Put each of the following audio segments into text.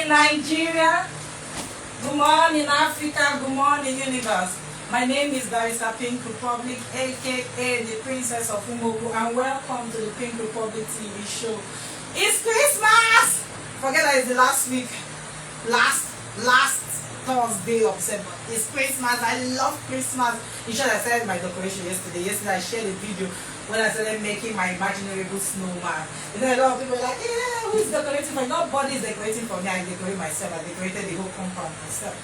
morning, Nigeria. Good morning, Africa. Good morning, universe. My name is Barrister Pink Republic, aka the Princess of Umogu, and welcome to the Pink Republic TV show. It's Christmas! Forget that it's the last week, last Thursday of December. It's Christmas. I love Christmas. In short, I started my decoration yesterday. Yesterday, I shared a video when I started making my imaginary snowman. You know, a lot of people are like, yeah, who is decorating for me? Nobody is decorating for me. I decorate myself. I decorated the whole compound myself.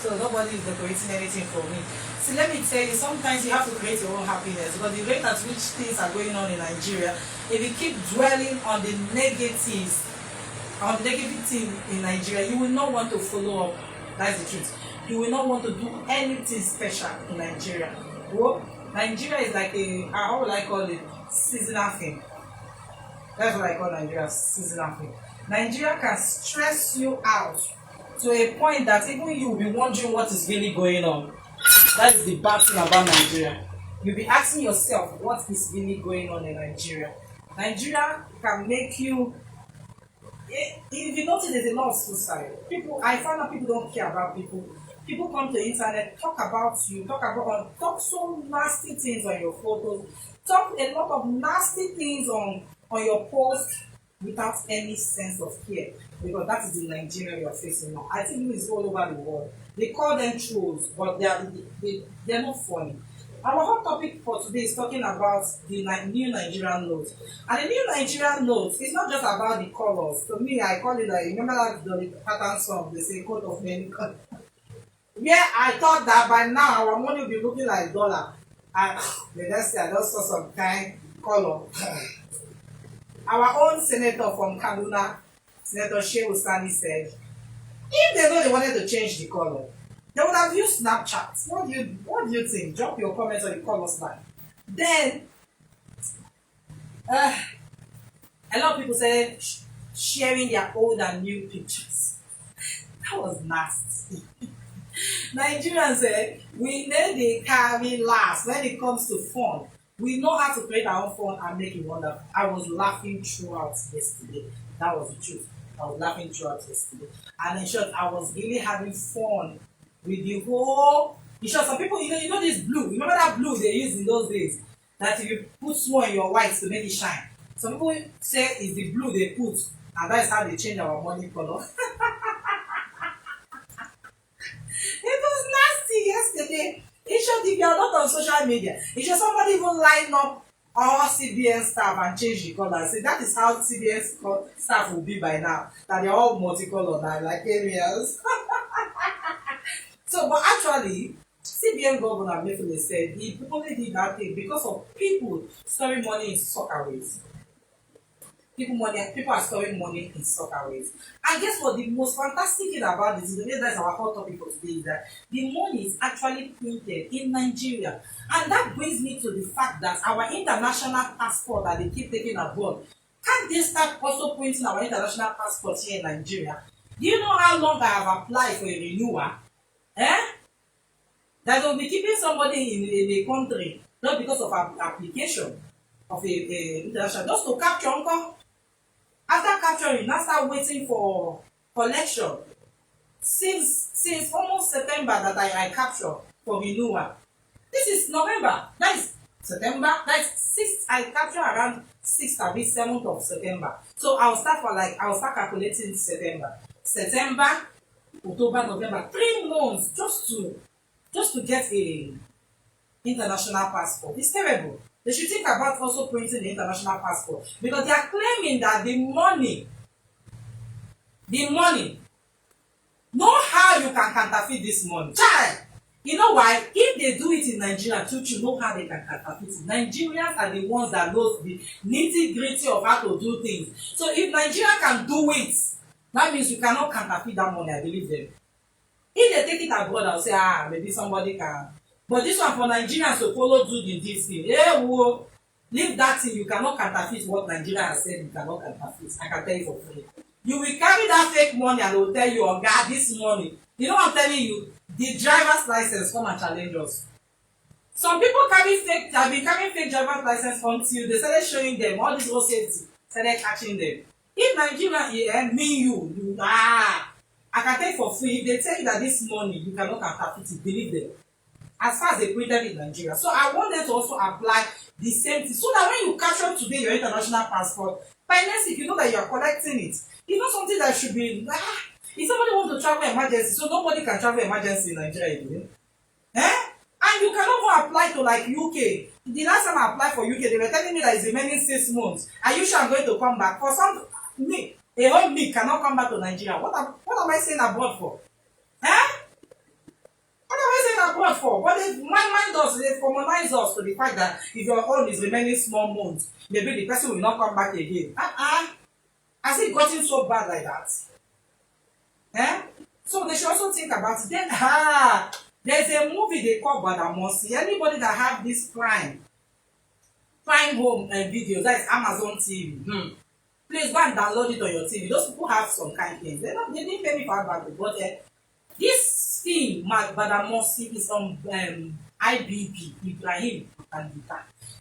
So nobody is decorating anything for me. So let me tell you, sometimes you have to create your own happiness, because the rate at which things are going on in Nigeria, if you keep dwelling on the negatives, on negativity in Nigeria, you will not want to follow up. That's the truth. You will not want to do anything special in Nigeria. Well, Nigeria is like a, how would I call it, seasonal thing. That's what I call Nigeria, seasonal thing. Nigeria can stress you out to a point that even you will be wondering what is really going on. That is the bad thing about Nigeria. You'll be asking yourself what is really going on in Nigeria. Nigeria can make you, if you notice, there's a lot of suicide. People, I found out people don't care about people. People come to the internet, talk about you, talk so nasty things on your photos, talk a lot of nasty things on your posts without any sense of care. Because that is the Nigeria you are facing now. I think it's all over the world. They call them trolls, but they're not funny. Our hot topic for today is talking about the new Nigerian note. And the new Nigerian note is not just about the colors. To me, I call it like, remember that the pattern song, they say coat of many colors. Yeah, I thought that by now our money will be looking like dollar. And the next day I just saw some kind color. Our own senator from Kaduna, Senator Shehu Sani, said, if they know they wanted to change the color, they would have used Snapchat. What do you think? Drop your comments on the colors line. Then, a lot of people said sharing their old and new pictures. That was nasty. Nigerians said, we know they carry last when it comes to fun. We know how to create our own fun and make it wonderful. I was laughing throughout yesterday. That was the truth. I was laughing throughout yesterday. And in short, I was really having fun with the whole. In short, some people, you know this blue. Remember that blue they used in those days? That if you put small in your white to make it shine. Some people say it's the blue they put, and that's how they change our money color. It was nasty yesterday. In short, if you are not on social media, if you're somebody even line up all CBN staff and change the color, say that is how CBN staff will be by now. That they're all multicolor now, like areas. So, but actually, CBN Governor Mefele said he only did that thing because of people storing money in soccerways. People are storing money in soccerways. And guess what? The most fantastic thing about this, that's our hot topic for today, is that the money is actually printed in Nigeria. And that brings me to the fact that our international passport that they keep taking abroad, can't they start also printing our international passports here in Nigeria? Do you know how long I have applied for a renewal? That will be keeping somebody in a country not because of an application of a international, just to capture uncle. After capturing, now start waiting for collection. Since almost September that I capture for renewal. This is November. That is September. That's 6th. I capture around 6th or 7th of September. So I'll start calculating September, October, November, 3 months just to get a international passport. It's terrible. They should think about also printing the international passport, because they are claiming that the money, know how you can counterfeit this money. Child, you know why? If they do it in Nigeria, you know how they can counterfeit it. Nigerians are the ones that knows the nitty-gritty of how to do things. So if Nigeria can do it, that means you cannot counterfeit that money, I believe them. If they take it abroad, I'll say, maybe somebody can. But this one for Nigerians to follow through this thing. Whoa, leave that thing. You cannot counterfeit what Nigeria has said you cannot counterfeit. I can tell you for free. You will carry that fake money and they will tell you, oh God, this money. You know what I'm telling you? The driver's license come and challenge us. Some people have been carrying fake driver's license until they started showing them all this road safety, started catching them. If Nigeria, me, you, can take for free. If they tell you that this money you cannot counterfeit it, believe them. As far as they printed in Nigeria. So I want them to also apply the same thing. So that when you capture today your international passport, by next week you know that you are collecting it. It's not something that should be if somebody wants to travel emergency, so nobody can travel emergency in Nigeria again. And you cannot go apply to like UK. The last time I applied for UK, they were telling me that it's remaining 6 months. Are you sure I'm going to come back? For some me, a whole me cannot come back to Nigeria. What am I saying abroad for? What am I saying abroad for? But they mind us, they commonize us to the fact that if your own is remaining small months, maybe the person will not come back again. Has it gotten so bad like that? So they should also think about it. Then, there's a movie they call Badamosi. Anybody that have this Prime Home videos, that is Amazon TV. Please go and download it on your TV. Those people have some kind of things. They didn't pay me for that, but this film, Badamosi, is on IBB, Ibrahim and Bita.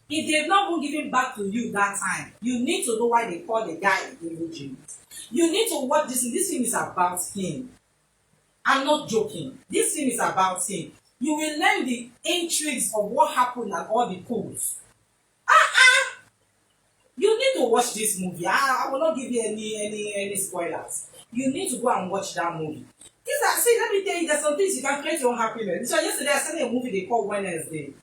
If they've not been giving back to you that time, you need to know why they call the guy illegitimate. You need to watch this. This film is about him. I'm not joking. This film is about him. You will learn the intrigues of what happened at all the pools. You need to watch this movie. I will not give you any spoilers. You need to go and watch that movie. See, let me tell you, there's some things you can create your own happiness. So yesterday I saw a movie they call Wednesday.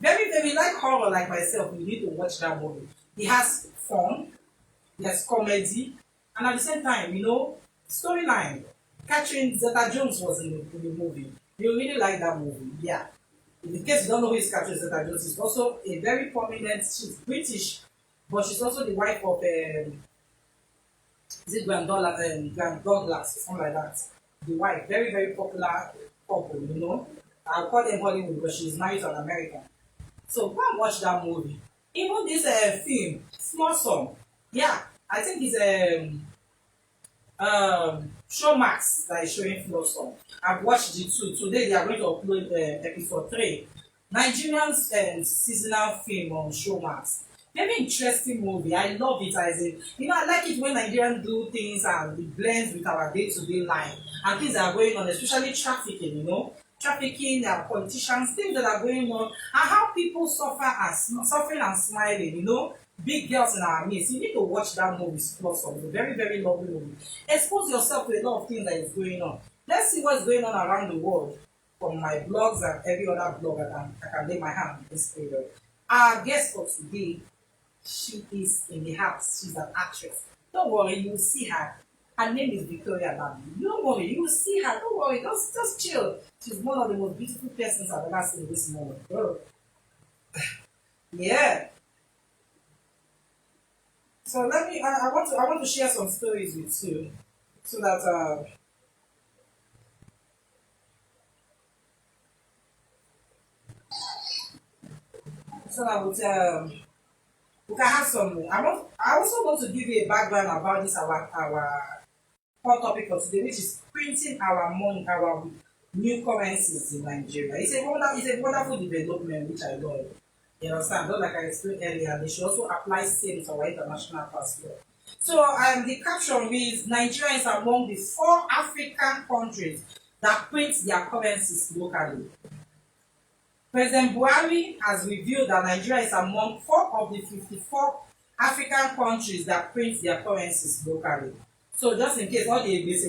Very like horror like myself, you need to watch that movie. It has fun, there's comedy, and at the same time, storyline. Catherine Zeta-Jones was in the movie. You really like that movie, yeah. In case you don't know who is Catherine Zeta-Jones, she's also a very prominent, she's British, but she's also the wife of Grand Douglas, something like that. The wife, very popular couple, I'll call them Hollywood, but she's married to an American. So go and watch that movie. Even this film, Small Song, yeah, I think it's Showmax that is showing Small Song. I've watched it too. Today they are going to upload episode 3. Nigerian seasonal film on Showmax. Very interesting movie. I love it as I like it when Nigerians do things and it blends with our day-to-day life and things that are going on, especially trafficking, trafficking, politicians, things that are going on, and how people suffering and smiling, big girls in our midst. You need to watch that movie, Plus. It's a very lovely movie. Expose yourself to a lot of things that is going on. Let's see what's going on around the world from my blogs and every other blog I can lay my hand in this period. Our guest for today, she is in the house. She's an actress. Don't worry, you will see her. Her name is Victoria Nabi. Don't worry, you will see her. Don't worry, just chill. She's one of the most beautiful persons I've ever seen this moment. Bro. Yeah. So I want to share some stories with you so that we can have some. I also want to give you a background about this our hot topic for today, which is printing our money, our new currencies in Nigeria. It's a wonderful development which I love. You understand? Just like I explained earlier, they should also apply same to our international passport. So the caption reads: Nigeria is among the 4 African countries that print their currencies locally. President Buhari has revealed that Nigeria is among 4 of the 54 African countries that print their currencies locally. So just in case all they say,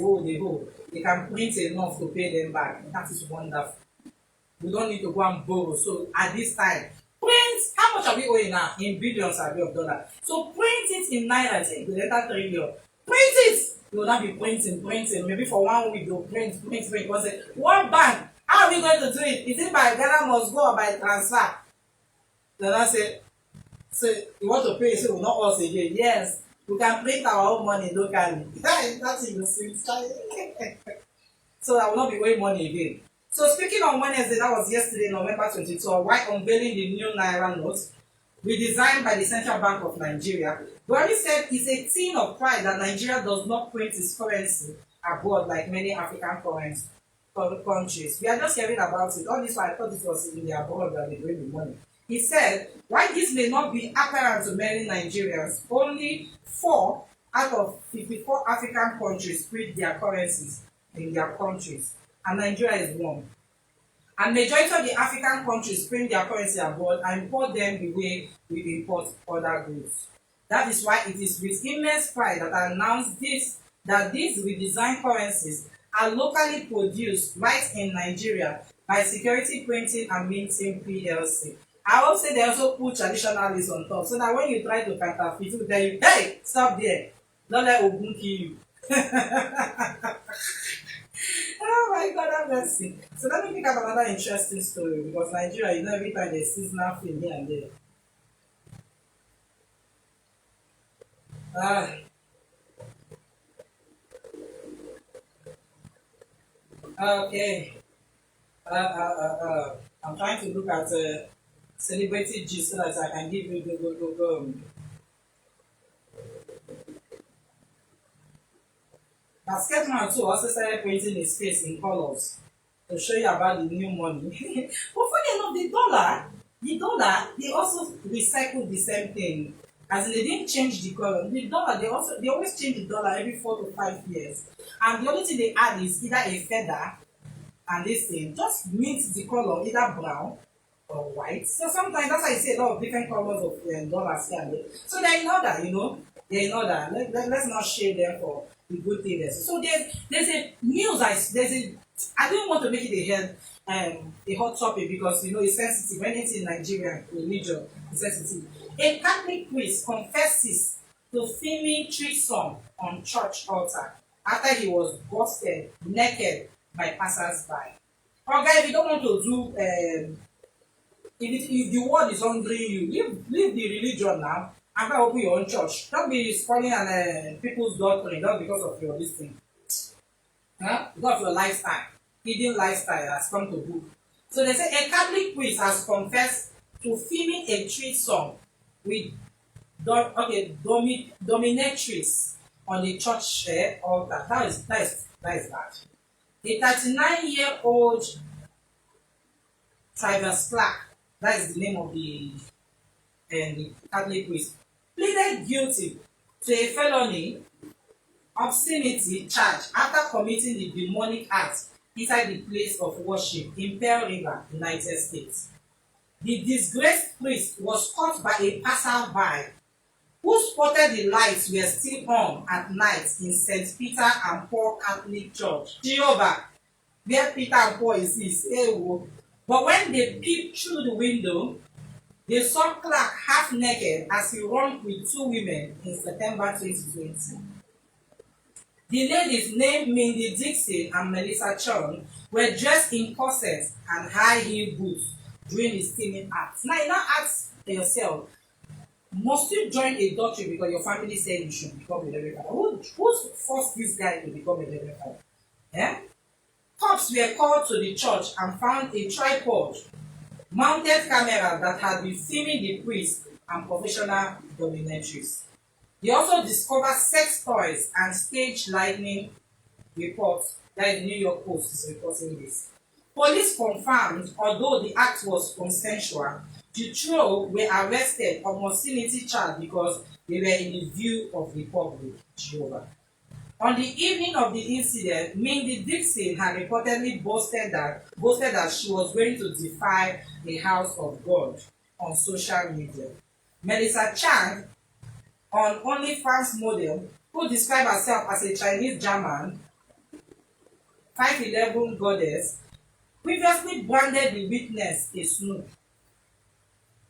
they can print enough to pay them back. That is wonderful. We don't need to go and borrow. So at this time, print, how much are we owing now? In billions of dollars. So print it in naira, I think, the letter 3 million. Print it! You will not be printing. Maybe for 1 week, they'll print. One bank. How are we going to do it? Is it by Ghana must go or by transfer? Then I say, so you want to pay, so not us again. Yes, we can print our own money locally. That's in the same style. So I will not be owing money again. So speaking on Wednesday, that was yesterday, November 22, while unveiling the new Naira notes, redesigned by the Central Bank of Nigeria, Buhari said it's a thing of pride that Nigeria does not print its currency abroad like many African countries. We are just hearing about it. All this while I thought it was in the abroad that they bring the money. He said, while this may not be apparent to many Nigerians, only 4 out of 54 African countries print their currencies. in their countries, and Nigeria is one. And majority of the African countries print their currency abroad and import them the way we import other goods. That is why it is with immense pride that I announce this, that these redesigned currencies are locally produced right in Nigeria by Security Printing and Minting PLC. I hope say they also put traditionalists on top, so that when you try to counterfeit, people tell you, hey, stop there, don't let Ogun kill you. Oh my God, have mercy. So let me pick up another interesting story, because Nigeria, you know, every time there's seasonal film here and there. Okay. I'm trying to look at celebrity gist so that I can give you go. Basketman too also started printing his face in colors to show you about the new money. But funny enough, the dollar, they also recycled the same thing. As in, they didn't change the color. The dollar, they always change the dollar every 4 to 5 years. And the only thing they add is either a feather and this thing just mix the color, either brown or white. So sometimes that's why you see a lot of different colors of dollars here and there. So they're in order, you know. They're in order. Let's not shade them for the good things. So there's a news. I didn't want to make it a hot topic, because you know it's sensitive. When it's in Nigerian religion, it's sensitive. A Catholic priest confesses to filming threesome on church altar after he was busted naked by passers-by. Okay, if you don't want to do, if the world is hungry you, leave the religion now and go open your own church. Don't be spoiling people's doctrine just because of your this thing. Because of your lifestyle. Hidden lifestyle has come to book. So they say a Catholic priest has confessed to filming a threesome with dominatrix on the church altar. That is bad. A 39-year-old Travis Clark, that is the name of the Catholic priest, pleaded guilty to a felony obscenity charge after committing the demonic act inside the place of worship in Pearl River, United States. The disgraced priest was caught by a passerby who spotted the lights were still on at night in St. Peter and Paul Catholic Church, Jehovah, where Peter and Paul is. But when they peeped through the window, they saw Clark half naked as he romped with 2 women in September 2020. The ladies, named Mindy Dixon and Melissa Chong, were dressed in corsets and high-heel boots during the steaming act. Now you now ask yourself, must you join a doctrine because your family said you should become a reverend? Who forced this guy to become a reverend? Yeah? Cops were called to the church and found a tripod mounted camera that had been filming the priest and professional dominatrix. They also discovered sex toys and stage lightning reports. That the New York Post is reporting this. Police confirmed, although the act was consensual, the trio were arrested on obscenity charge because they were in the view of the public. Jehovah. On the evening of the incident, Mindy Dixon had reportedly boasted that she was going to defy the house of God on social media. Melissa Chang, an OnlyFans model who described herself as a Chinese German 5'11" goddess, previously branded the witness a snoop.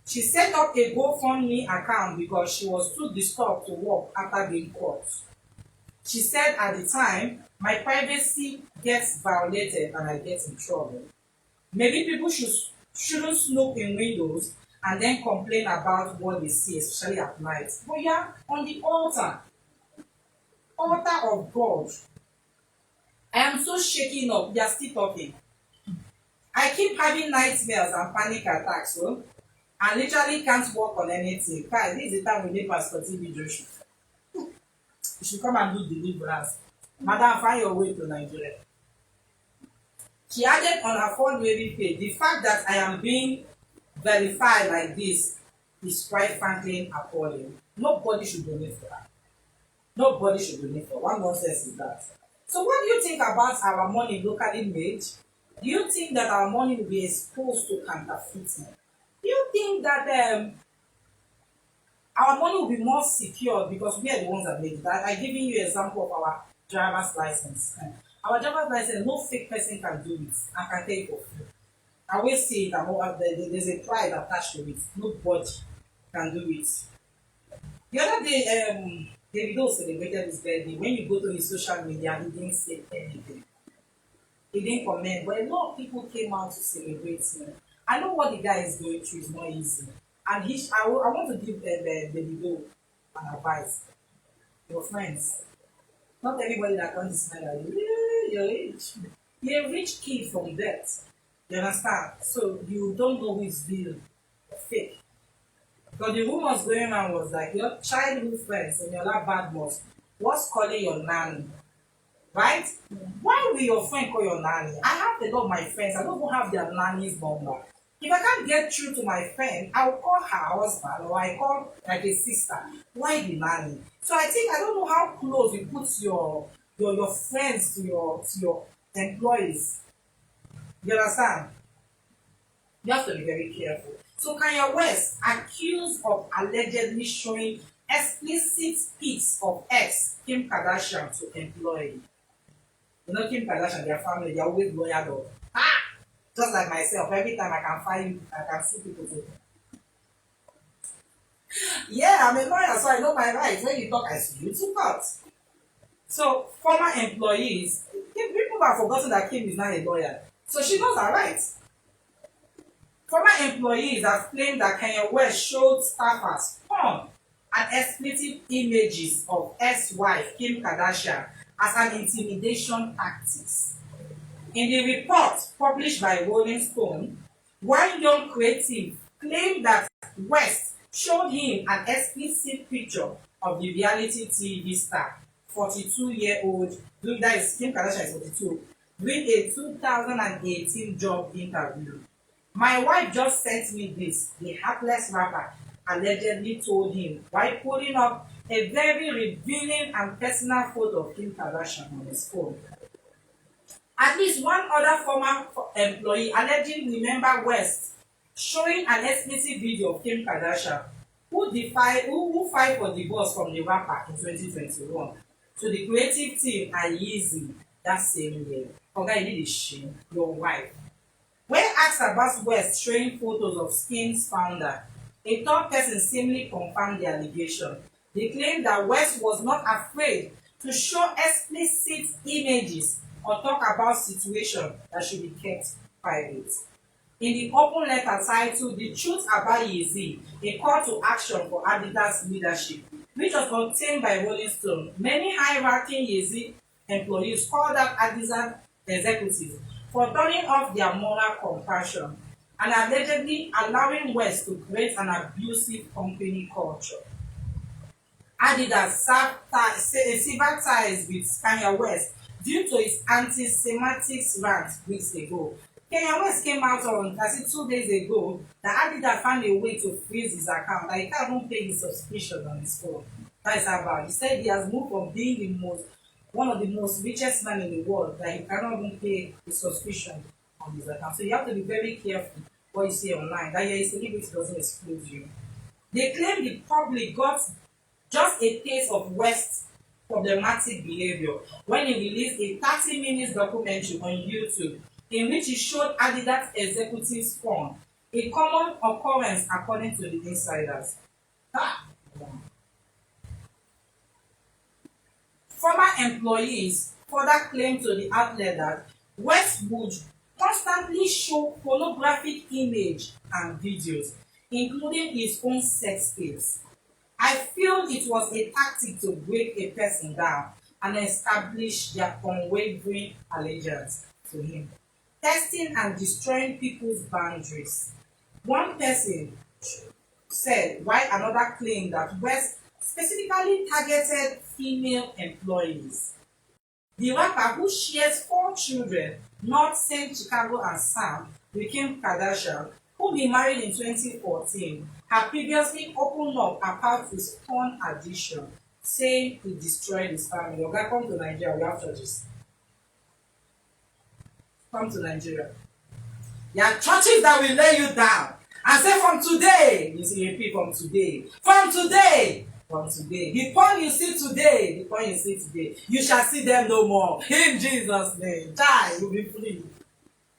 She set up a GoFundMe account because she was too disturbed to work after being caught. She said at the time, my privacy gets violated and I get in trouble. Maybe people shouldn't snoop in windows and then complain about what they see, especially at night. But yeah, on the altar of God, I am so shaken up. They are still talking. I keep having nightmares and panic attacks, so I literally can't work on anything. Guys, this is the time we need Pastor TV Joshua. You should come and do deliverance. Madam, find your way to Nigeria. She added on her fundraising page, the fact that I am being verified like this is quite frankly appalling. Nobody should donate for her. Nobody should donate for her. One nonsense is that. So what do you think about our money locally made? Do you think that our money will be exposed to counterfeiting? Do you think that our money will be more secure because we are the ones that made it? I giving you an example of our driver's license. Our driver's license, no fake person can do it and can take it for free. I always say it, there's a pride attached to it. Nobody can do it. The other day, Davido celebrated his birthday. When you go to his social media, he didn't say anything. He didn't comment, but a lot of people came out to celebrate him. I know what the guy is going through is not easy. And I want to give Davido an advice. Your friends, not everybody that comes to smile at you, you're rich. You're a rich kid from birth. You understand? So you don't know who is real or fake. Because the rumors going on was like your childhood friends and your lab bad boss was calling your nanny. Right? Why will your friend call your nanny? I have a lot of my friends. I don't even have their nanny's number. If I can't get through to my friend, I will call her husband or I call like a sister. Why the nanny? So I don't know how close you put your friends to your employees. You understand? You have to be very careful. So Kanye West accused of allegedly showing explicit pics of ex Kim Kardashian to employee. You know Kim Kardashian, their family, they're always loyal though. Just like myself, every time I can find, I can see people say, yeah, I'm a lawyer, so I know my rights. When you talk, I see you too cut. So former employees, people have forgotten that Kim is not a lawyer. So she knows her rights. Former employees have claimed that Kanye West showed staffers porn and explicit images of ex-wife Kim Kardashian as an intimidation tactics. In the report published by Rolling Stone, one young creative claimed that West showed him an explicit picture of the reality TV star, 42-year-old, that is Kim Kardashian is 42, during a 2018 job interview. My wife just sent me this, the heartless rapper allegedly told him while pulling up a very revealing and personal photo of Kim Kardashian on his phone. At least one other former employee allegedly remembered West showing an explicit video of Kim Kardashian, who filed for divorce from the rapper in 2021 to the creative team and Yeezy that same year. Oga, you need a shame, your wife. When asked about West showing photos of Skin's founder, a third person seemingly confirmed the allegation. They claimed that West was not afraid to show explicit images or talk about situations that should be kept private. In the open letter titled The Truth About Yeezy, a call to action for Adidas leadership, which was contained by Rolling Stone, many high-ranking Yeezy employees called out Adidas executives for turning off their moral compassion and allegedly allowing West to create an abusive company culture. Adidas severed ties with Kanye West due to his anti-Semitic rant weeks ago. Kanye West came out on 2 days ago that Adidas found a way to freeze his account, that he can't even pay his subscription on his phone. That is how bad. He said he has moved from being one of the most richest men in the world, that he cannot even pay his subscription on his account. So you have to be very careful what you see online. That your celebrity doesn't exclude you. They claim the public got just a taste of West's problematic behavior when he released a 30-minute documentary on YouTube in which he showed Adidas executives porn, a common occurrence according to the insiders. Former employees further claimed to the outlet that West would constantly show pornographic images and videos, including his own sex tapes. I feel it was a tactic to break a person down and establish their unwavering allegiance to him, testing and destroying people's boundaries. One person said, while another claimed that West specifically targeted female employees. The rapper, who shares 4 children, North, St. Chicago and Sam, with Kim Kardashian, who he married in 2014, had previously opened up about his porn addiction, saying he destroyed his family. Oga, come to Nigeria, we have judges. come to Nigeria. There are churches that will lay you down and say, from today, you see, repeat, from today, from today, from today. The point you see today, the point you see today, you shall see them no more. In Jesus' name. Die, you'll be free.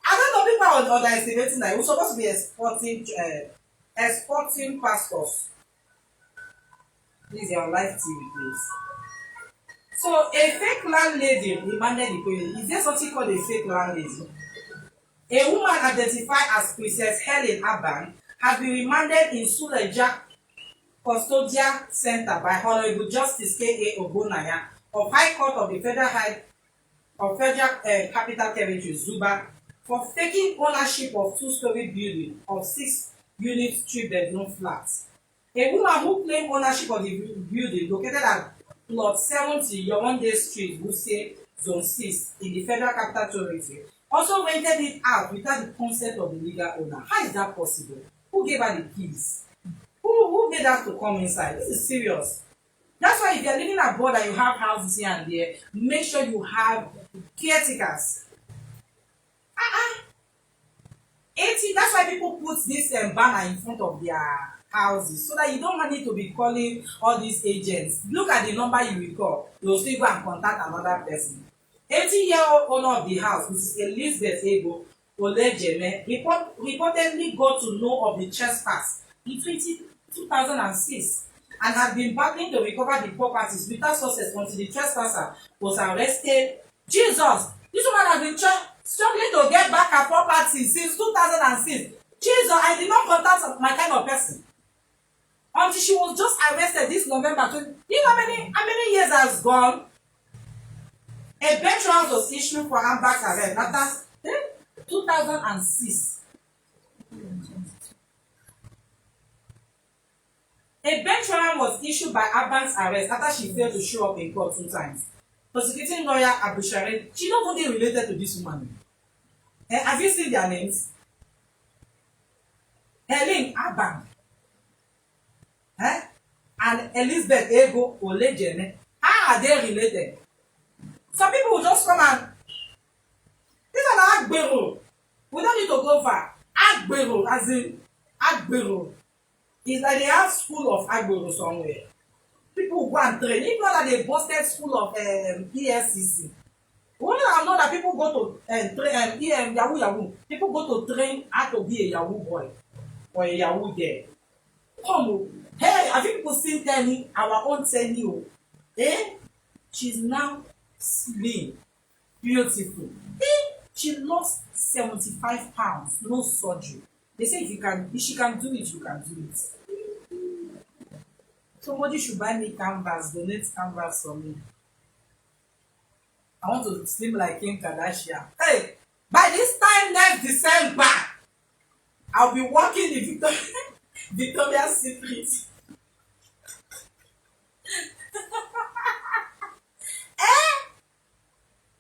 I don't know, people are underestimating that. We're supposed to be exporting pastors. Please, you're on live TV, please. So, a fake landlady demanded the payment. Is there something called a fake landlady? A woman identified as Princess Helen Aban has been remanded in Suleja Custodial Center by Honorable Justice K.A. Ogbonnaya of High Court of the Federal Capital Territory, Zuba, for taking ownership of two-story building of 6-unit 3-bedroom flats. A woman who claimed ownership of the building located at Plot 70 Yawande Street, Wuse, Zone 6 in the Federal Capital Territory, also rented it out without the consent of the legal owner. How is that possible? Who gave her the keys? Who made her to come inside? This is serious. That's why if you're living abroad and you have houses here and there, make sure you have caretakers. 80, that's why people put this banner in front of their houses, so that you don't need to be calling all these agents. Look at the number you will call. You'll still go and contact another person. 80-year-old owner of the house, Mrs. Elizabeth Ego Olejeme, reportedly got to know of the trespass in 2006 and had been battling to recover the properties without success until the trespasser was arrested. Jesus! This woman has been struggling to get back her property since 2006. Jesus, I did not contact my kind of person until she was just arrested this November. You know how many years has gone? A bench warrant was issued for Amber's arrest after 2006. A bench warrant was issued by Amber's arrest after she failed to show up in court 2 times. Prosecuting lawyer Abushare, she not only related to this woman. Have you seen their names? Helen Aban and Elizabeth Ego Olejeme. How are they related? Some people will just come and these are Agbero. We don't need to go far. Agbero, as in Agbero. It's like they have school of Agbero somewhere. People go and train. If not that they busted school of ESCC. Only I know that people go to train Yahoo. People go to train how to be a Yahoo boy or a Yahoo girl. Come, hey, have you people seen Tenny, our own Tenny? She's now slim, beautiful. She lost 75 pounds, no surgery. They say if she can do it, you can do it. Somebody should buy me canvas, donate canvas for me. I want to slim like Kim Kardashian. Hey, by this time next December, I'll be walking the Victoria's Secret.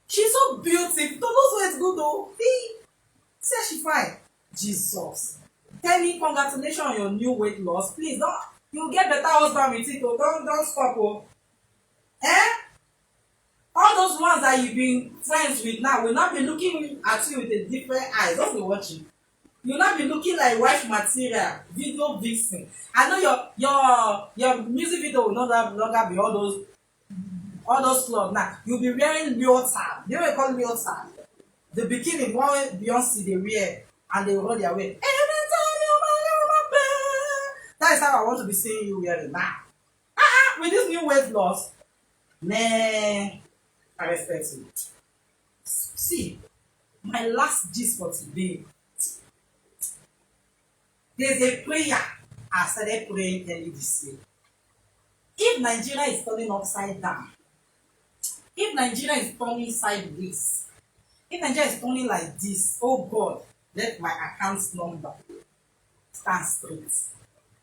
She's so beautiful. Those words good though. Say she fine. Jesus. Tell me congratulations on your new weight loss. Please don't. You'll get better husband with it. Oh. Don't stop. Oh. All those ones that you've been friends with now will not be looking at you with a different eyes. Don't be watching. You'll not be looking like wife material, video vixen. I know your music video will no longer be all those clothes. Now you'll be wearing leotard. They will call leotard. The bikini, one Beyonce they wear and they roll their way. That is how I want to be seeing you wearing now. With this new weight loss, man, I respect you. See, my last gist for today. There's a prayer I started praying early this year. If Nigeria is turning upside down, if Nigeria is turning sideways, if Nigeria is turning like this, oh God, let my account number stand straight.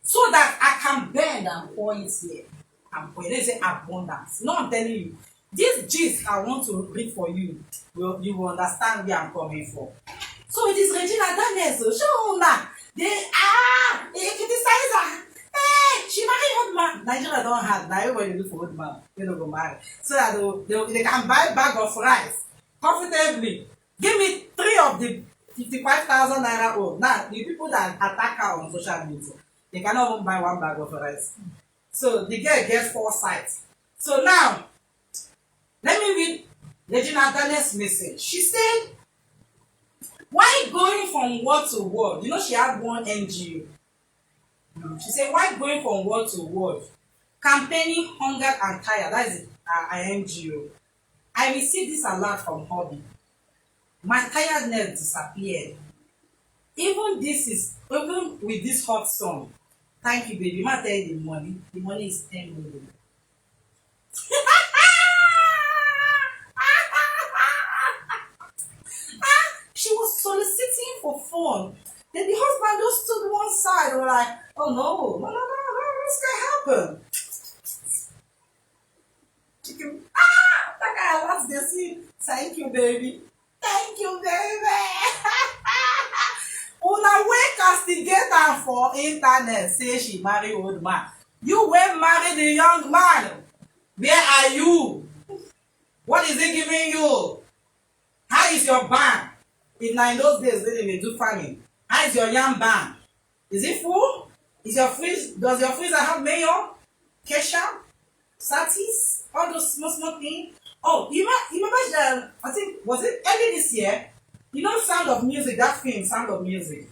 So that I can bend and point here. And point. They say abundance. No, I'm telling you. This gist I want to read for you. You will understand where I'm coming from. So it is Regina Daniels. So show now. They criticize her. Hey, she married old man. Nigeria don't have. Now everybody look for old man. They don't go marry. So that they can buy a bag of rice comfortably. Give me 3 of the 55,000 naira old. Now, the people that attack her on social media, they cannot even buy one bag of rice. So the girl gets foresight. So now, let me read Regina Daniel's message. She said, why going from word to word? You know, she had one NGO. She said, why going from word to word? Campaigning hunger and tired. That is an NGO. I received this alert from hobby. My tiredness disappeared. Even with this hot sun. Thank you, baby. Ma tell you the money. The money is 10 million. She was soliciting for phone. Then the husband just stood one side. We're like, oh no, what's gonna happen? Chicken, that guy loves the scene. Thank you, baby. Thank you, baby. Una wey castigate am for internet say she marry old man. You wey marry the young man. Where are you? What is he giving you? How is your bank? If na in those days wey dey do farming, how is your yam bank? Is it full? Is your fridge? Does your freezer have mayo, ketchup, satis, all those small things? Oh, you remember the, I think, was it early this year? You know Sound of Music, that film, Sound of Music.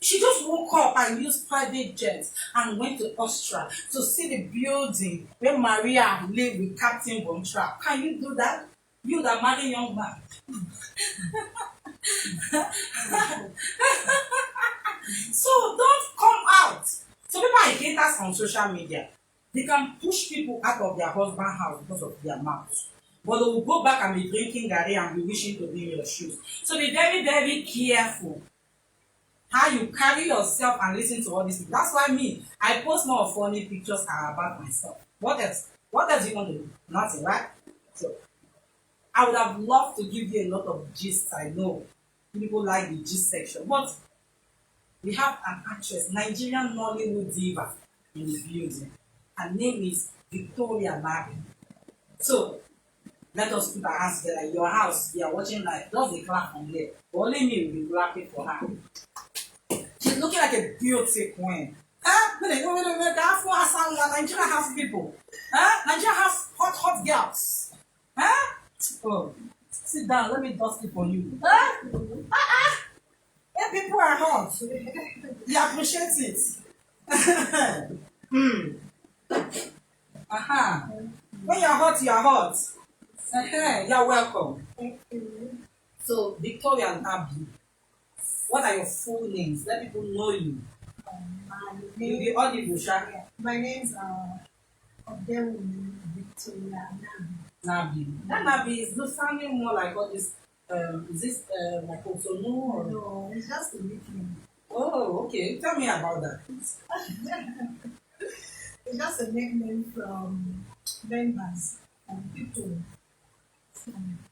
She just woke up and used private jets and went to Austria to see the building where Maria lived with Captain Von Trapp. Can you do that? You that marry young man. So don't come out. So people are haters on social media. They can push people out of their husband's house because of their mouth. But they will go back and be drinking garri and be wishing to be in your shoes. So be very, very careful how you carry yourself and listen to all these people. That's why I post more funny pictures about myself. What else? What else do you want to do? Nothing, right? So I would have loved to give you a lot of gist. I know people like the gist section, but we have an actress, Nigerian Nollywood diva in the building. Her name is Victoria Nabi. So let us put our hands together. Your house, you are watching live. Just the clap from there. Only me will be clapping for her. She's looking like a beauty queen. Nigeria has people. Nigeria has hot girls. Oh, sit down. Let me dust it for you. Yeah, people are hot. You appreciate it. When you're hot, you're hot. You're welcome. So, Victoria and Nabi, what are your full names? Let people know you. You'll be audible, Sha. My name's Odewunmi Victoria Nabi. That Nabi is sounding more like all this. Is this like Otonu or? No, it's just a nickname. Oh, okay. Tell me about that. It's just a nickname from members and people.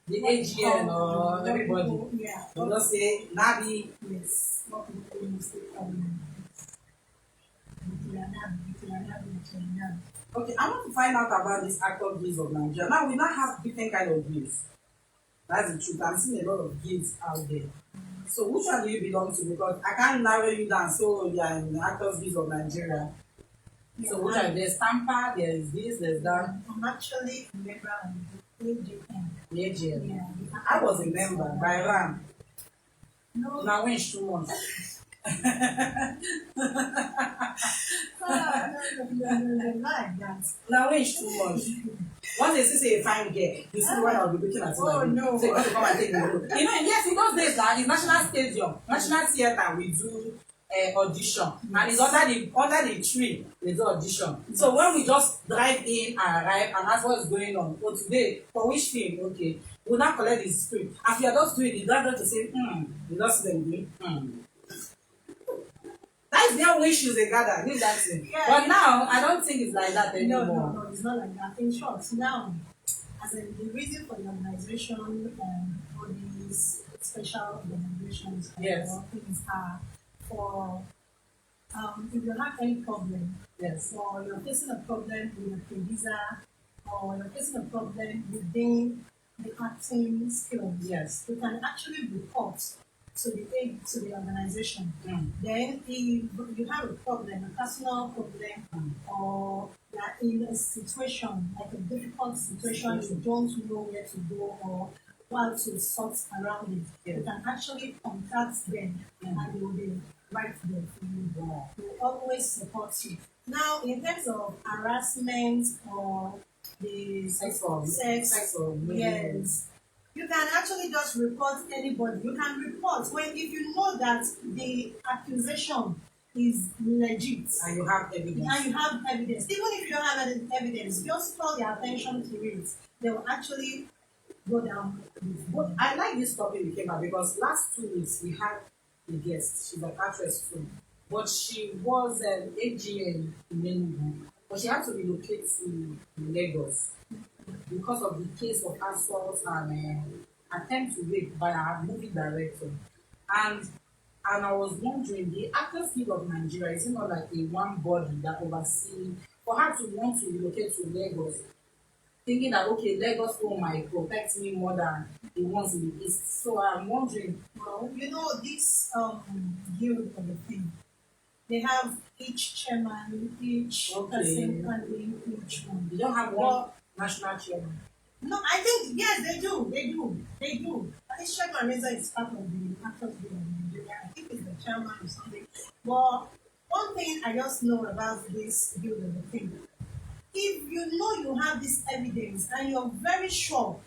The AGN or everybody? People, yeah. You just say Nabi. Yes. What people used to call me. Victoria Nabi. Okay, I want to find out about this actor guilds of Nigeria. Now we now have different kind of guilds. That's the truth. I'm seeing a lot of guilds out there. So which one do you belong to? Because I can't narrow you down. So you are in the actors guilds of Nigeria. Yeah, so which one? There's Tampa, there's this, there's that. I'm actually a member of the AGN. The AGN. Yeah. I was a member by RAM. No. Now when 2 months. Now when 2 months. Once they say a fine girl, you see one I'll be looking at. Oh no! So you come and take the look. You know, yes, in those days, like in National Stadium, National Theatre, we do audition, and it's under the tree they do audition. So when we just drive in and arrive and ask what's going on, oh today for which film? Okay, we'll now collect the script. As we are just doing the driver to say, we just see them doing, That's their wishes they gather. Leave that thing. Yeah. But now I don't think it's like that anymore. No, it's not like that. In short, now, as in the reason for the organization all these special organizations yes. Things are for if you have any problem, yes, or you're facing a problem with a producer, or you're facing a problem within the acting skills, Yes. you can actually report to the organization. Mm. Then if you have a problem, a personal problem, or you are in a situation, like a difficult situation, you don't know where to go or how to sort around it, you can actually contact them and they will be right there for you. They will always support you. Now, in terms of harassment or the Sex or yes, you can actually just report anybody. You can report when if you know that the accusation is legit and you have evidence. and you have evidence. Even if you don't have any evidence, just call their attention to it. They will actually go down. But I like this topic we came up because last 2 weeks we had a guest. She's an actress too, but she was an AGM in Enugu, but she had to relocate to Lagos because of the case of assault and attempt to rape by our movie director. And I was wondering, the Actors Guild of Nigeria is it not like a one body that oversees for her to want to relocate to Lagos, thinking that okay, Lagos home might protect me more than the ones in the east. So I'm wondering. Well, you know, this guild of the thing, they have each chairman, each person handling each one. They don't have one national chairman. No, I think yes, they do. At least Chairman Reza is part of the Actors Guild of Nigeria. I think he's the chairman or something. But one thing I just know about this guild of the thing, if you know you have this evidence and you're very sure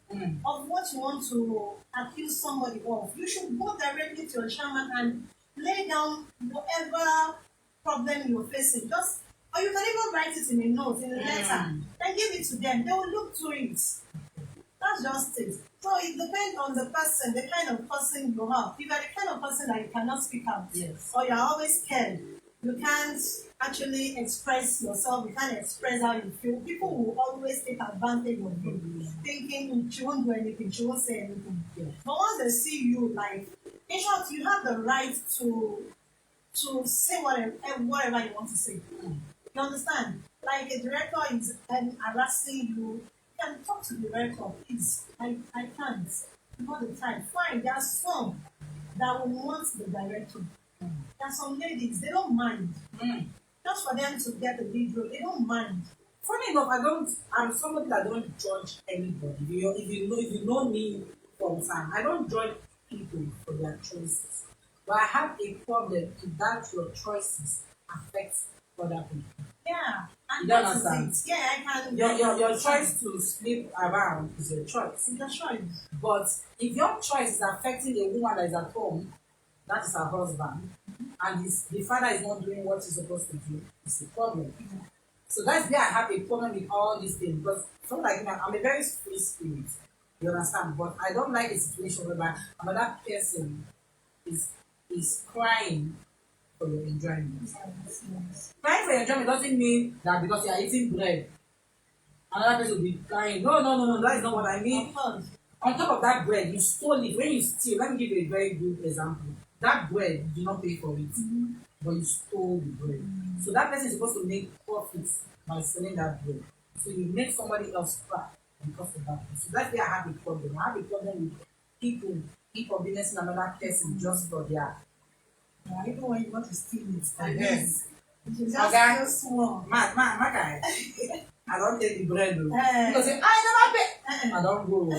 of what you want to accuse somebody of, you should go directly to your chairman and lay down whatever problem you're facing. Just or you can even write it in a note, in a letter, and give it to them. They will look through it. That's just it. So it depends on the person, the kind of person you are. If you're the kind of person that you cannot speak out, yes, or you're always scared, you can't actually express yourself, you can't express how you feel. People will always take advantage of you, thinking she won't do anything, she won't say anything. But once they see you, like, in short, you have the right to say whatever you want to say. You understand? Like a director is harassing you, you can talk to the director, please. I can't. Not the time. Fine, there are some that will want the director. There are some ladies, they don't mind. Just for them to get the lead role, they don't mind. Funny enough, I'm somebody that don't judge anybody. If you know me from time, I don't judge people for their choices. But I have a problem if that your choices affect other people. Yeah. And you don't understand? Yeah, I can. Your choice to sleep around is your choice. It's your choice. But if your choice is affecting a woman that is at home, that is her husband, and the father is not doing what he's supposed to do, it's a problem. So that's where I have a problem with all these things. Because so like me, I'm a very free spirit. You understand? But I don't like a situation whereby another person is crying for your enjoyment. Yes. Crying for your enjoyment doesn't mean that because you are eating bread, another person will be crying. No, that is not what I mean. On top of that bread, you stole it. When you steal, let me give you a very good example. That bread, you do not pay for it, but you stole the bread. So that person is supposed to make profits by selling that bread. So you make somebody else cry because of that. So that's where I have a problem. I have a problem with people inconveniencing another person just for their. Even when you want to steal it, Yes. It's just so small. My guy. I don't take the bread though. Because I never pay. I don't go.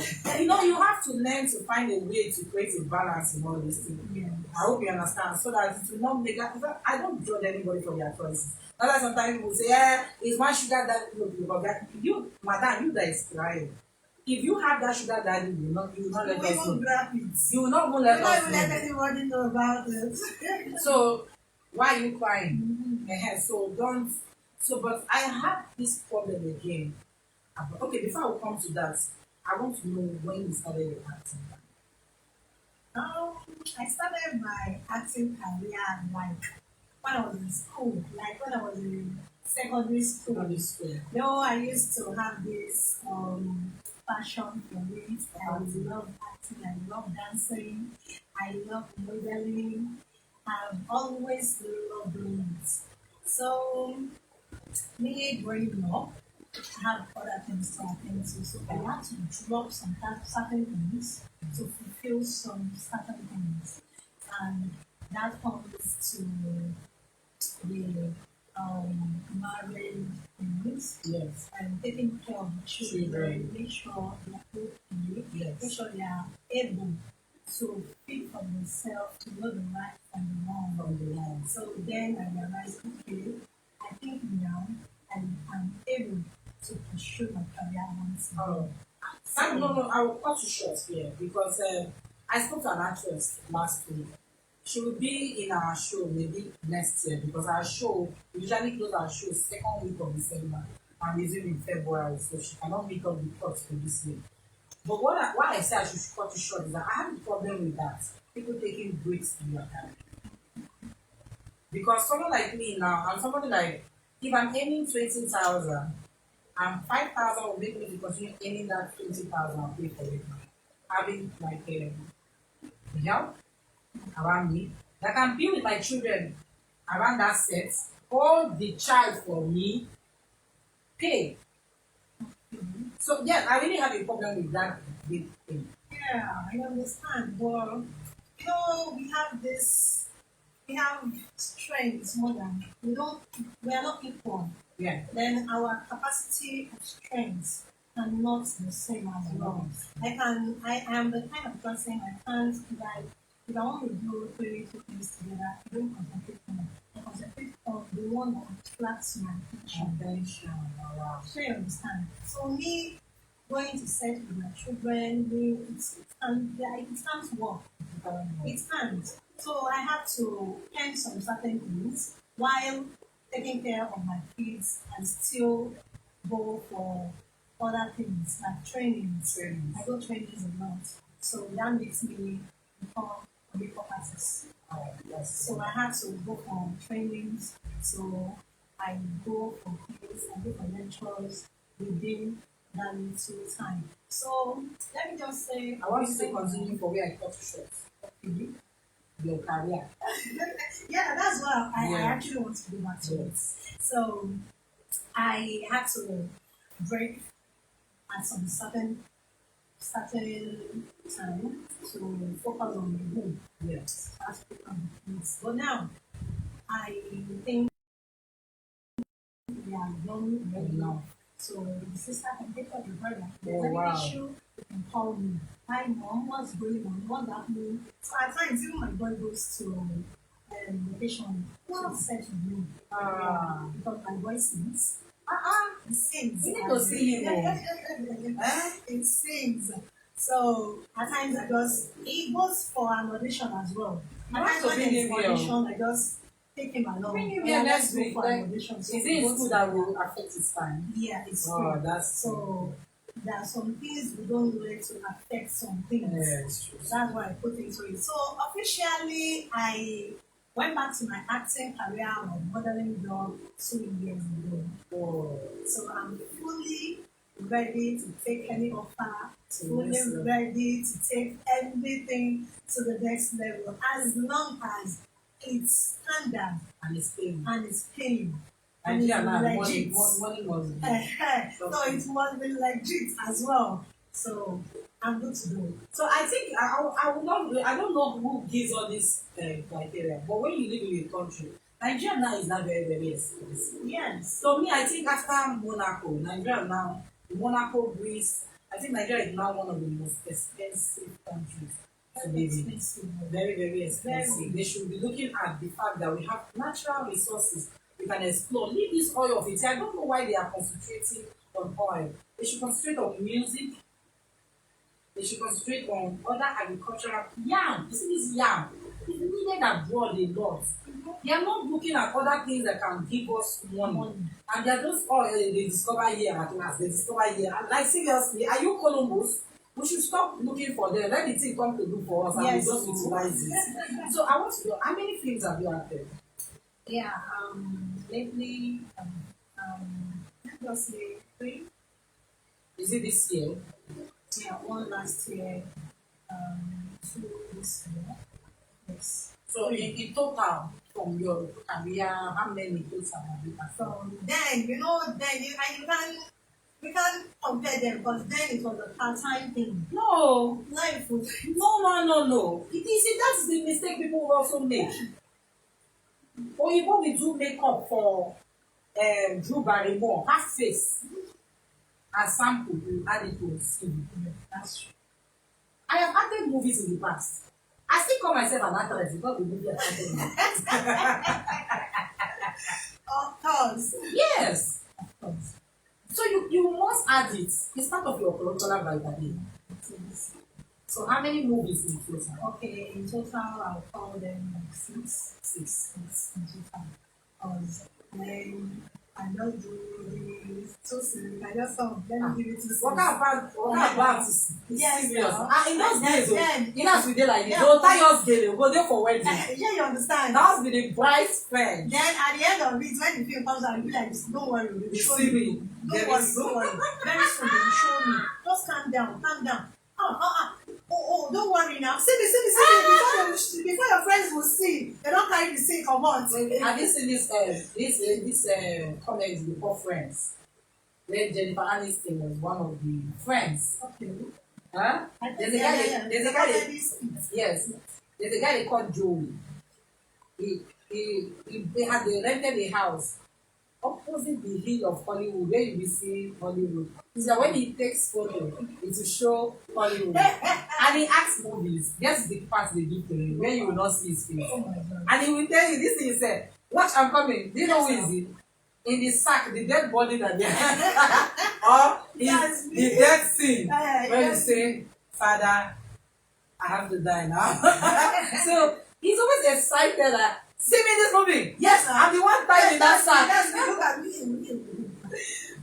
You have to learn to find a way to create a balance in all these things. Yes. I hope you understand. So that it will not make I don't judge anybody for their choices. That's why sometimes people say, it's my sugar daddy. You, madam, you that is crying. If you have that sugar daddy, you will not let us know. You will not let us know. Let anybody know about it. So why are you crying? So don't. So, but I have this problem again. Okay, before I come to that, I want to know when you started your acting. I started my acting career like when I was in school, like when I was in secondary school. I used to have this passion for it. I love acting, I love dancing, I love modeling. I've always loved doing it. So me growing up, have other things to attend to. So I had to drop some certain things to fulfill some certain things. And that comes to the married things. Yes. And taking care of the children, make sure they are okay, make sure they are able to think for themselves, to know the right from the wrong. So then I realized, okay, I think now I'm able to pursue my career once again. No, I will cut you short here because I spoke to an actress last week. She will be in our show maybe next year because our show, we usually close our show second week of December and resume in February, so she cannot make up the cuts for this year. But why I say I should cut you short is that I have a problem with that. People taking breaks in your career. Because someone like me now, I'm somebody like, if I'm earning 20,000 and 5,000 will make me to continue earning that 20,000 and pay for it. Having like help around me that can be with my children around that set, hold the child for me, pay. So yeah, I really have a problem with that big thing. Yeah, I understand. But we have strengths more than we are not equal. Yeah. Then our capacity of strengths are not the same as well. I am the kind of person I can't like if I want to do two things together, I don't concentrate on it. I concentrate on the one that attracts my attention. Wow. So you understand? So me going to set with my children, it can't work. It can't. So I have to end some certain things while taking care of my kids and still go for other things like trainings. I go trainings a lot. So that makes me become a makeup artist. Yes. So I had to go for trainings. So I go for things, I go for lectures within that little time. So let me just say I want you to continue for where I cut you short. Your career. Yeah, that's what I actually want to go back to it. So I had to break at some certain time to focus on the home. Yes. But now I think we are young enough. So the sister can take care of the brother. There's any issue, you can call me. Hi mom, what's going on? What's happening? So at times even my boy goes to vacation to set with me. Because my boy sings. He sings. You need to see him. He sings. So at times he goes for an audition as well. At times when there's audition, I just take him along. Bring him here next week. Is it in school that will affect his time? Yeah, it's true. That's so there are some things we don't let to affect some things. Yeah, it's true. That's why I put into it. So officially, I went back to my acting career or modeling job 2 years ago. So I'm fully ready to take any offer, fully ready to take everything to the next level as long as it's standard and it's paying. And it's legit. Money must be. So it must be legit as well. So I'm good to go. So I think I don't know who gives all this criteria, but when you live in a country, Nigeria now is not very, very expensive. Yes. So me, I think after Monaco, Nigeria now, Monaco, Greece, I think Nigeria is now one of the most expensive countries. Very, very expensive. They should be looking at the fact that we have natural resources we can explore. Leave this oil of it. I don't know why they are concentrating on oil. They should concentrate on music. They should concentrate on other agricultural yam. You see this yam? It's needed abroad a lot. They are not looking at other things that can give us money. And they are just they discover here at last. They discover here. Like seriously, are you Columbus? We should stop looking for them. Let the thing come to do for us and we just utilize it. So I want to know, how many films have you acted? Yeah, lately, let's just say 3. Is it this year? Yeah, 1 last year, 2 this year. Yes. So in total, from your career, how many total have you acted? So then, you can we can't compare them because then it was a part-time thing. No, Life was no. You see, that's the mistake people will also make. Or you want to do makeup for Drew Barrymore, her face as sample, you add it to CV. that's true. I have acted movies in the past. I still call myself an actress because the movie I acted in. Of course. Yes. Of course. So you must add it. It's part of your curricular vitamin. Yes. So how many movies in total? Okay, in total, I'll call them like six. Six. Six in total. Because then I don't do the so serious. I just thought, let me give it to What about this? Yes, Serious. no. In those days, Then, in us we dey like this. yeah. They'll tie us daily. We'll go there for wedding. yeah, you understand. That was the bride's friend. Then at the end of it, when the film comes out, you'll be like, don't worry, we'll show See you. me. Don't worry. Very soon, they'll show me. Just calm down. Don't worry now. See me. Before your friends will see, they don't carry the same come on. Have you seen this comments before Friends? Where Jennifer Aniston was one of the friends. Okay. Huh? There's a guy. Yes. There's a guy they called Joey. They rented a house opposite the hill of Hollywood, where you will see Hollywood. It's that when he takes photo, it will show Hollywood. And he acts movies. Guess the part they give to him, where you will not see his face. Oh my God. And he will tell you, this thing he said, watch, I'm coming. Do you know who is it? In the sack, the dead body that they have. Or the dead scene. When you say, Father, I have to die now. So he's always excited that, see me in this movie. Yes, I'm the one tied in that sack. Look at me.